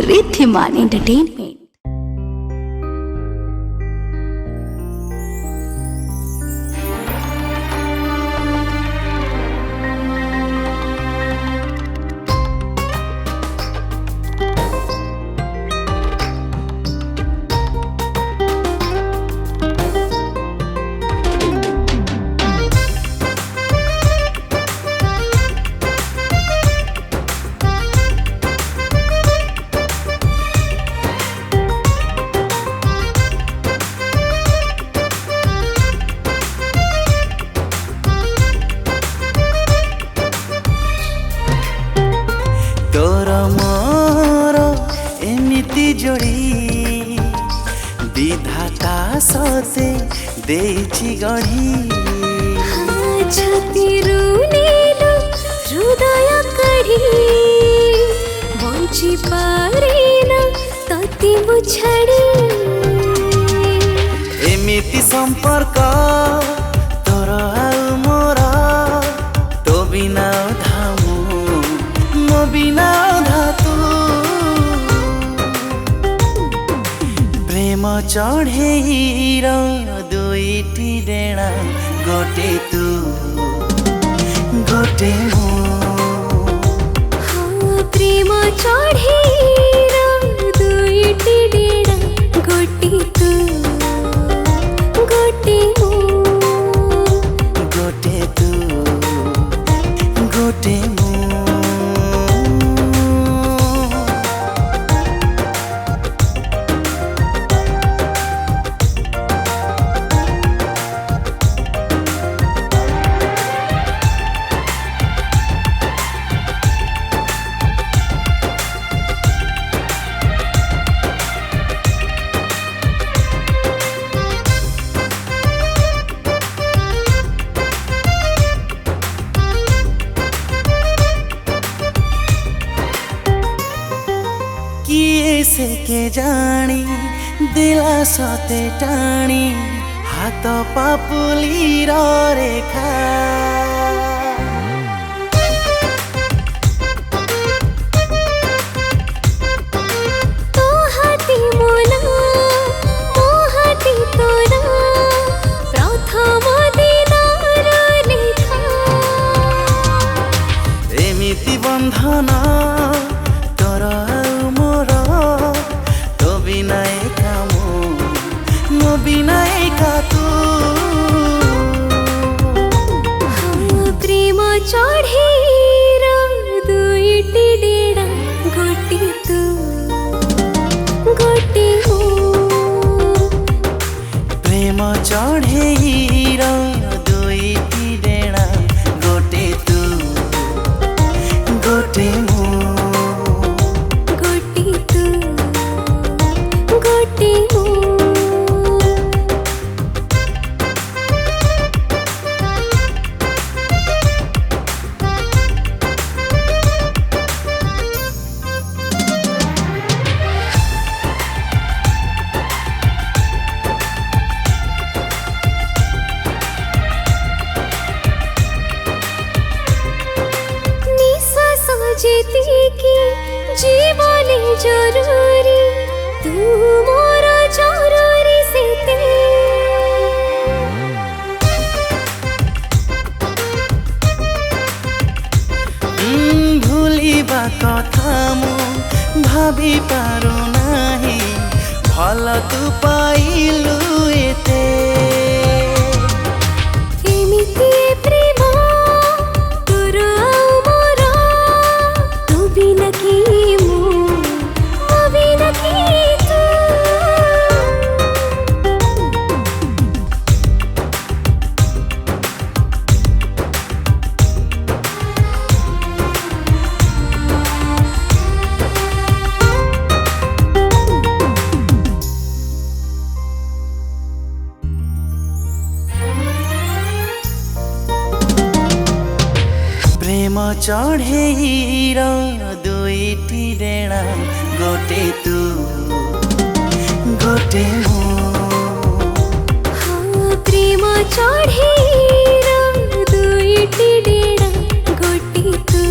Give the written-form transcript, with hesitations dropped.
Rithiman Entertainment। जोड़ी विधाता सते देछि गढ़ी छतिरु नीलु हृदय कढ़ी बंची पारेन तति मुछड़ी एमिति संपर्क तोर आउ मोर तो बिना धामु मो बिना धातु प्रेम चढ़ेर दुईटी डेणा गोटे तू गोटे प्रेम चढ़ेर दुईटी डेणा गोटे तू गोटे गोटे तू गोटे से के जानी दिला सते टाणी हाथ पापुली रेखा तो हाथी मोला मोहाती तोरा प्रथम दिनार लेखा एमिति बंधन प्रेम चढ़ेर दुईटी डेणा गोटे तू गोटे प्रेम चढ़ेर दुईटी डेणा गोटे तू गोटे गोटे तू गोटे की जीवने जरूरी तू मोर जरूरी से भूलिबा कथा मु भाभी पारु नाही भल तू पाइलु एते एमिति प्रेम तोर प्रेम चढ़ेर दुईटी डेणा गोटे तू गोटे प्रेम चढ़ेर दुईटी डेणा गोटे तू।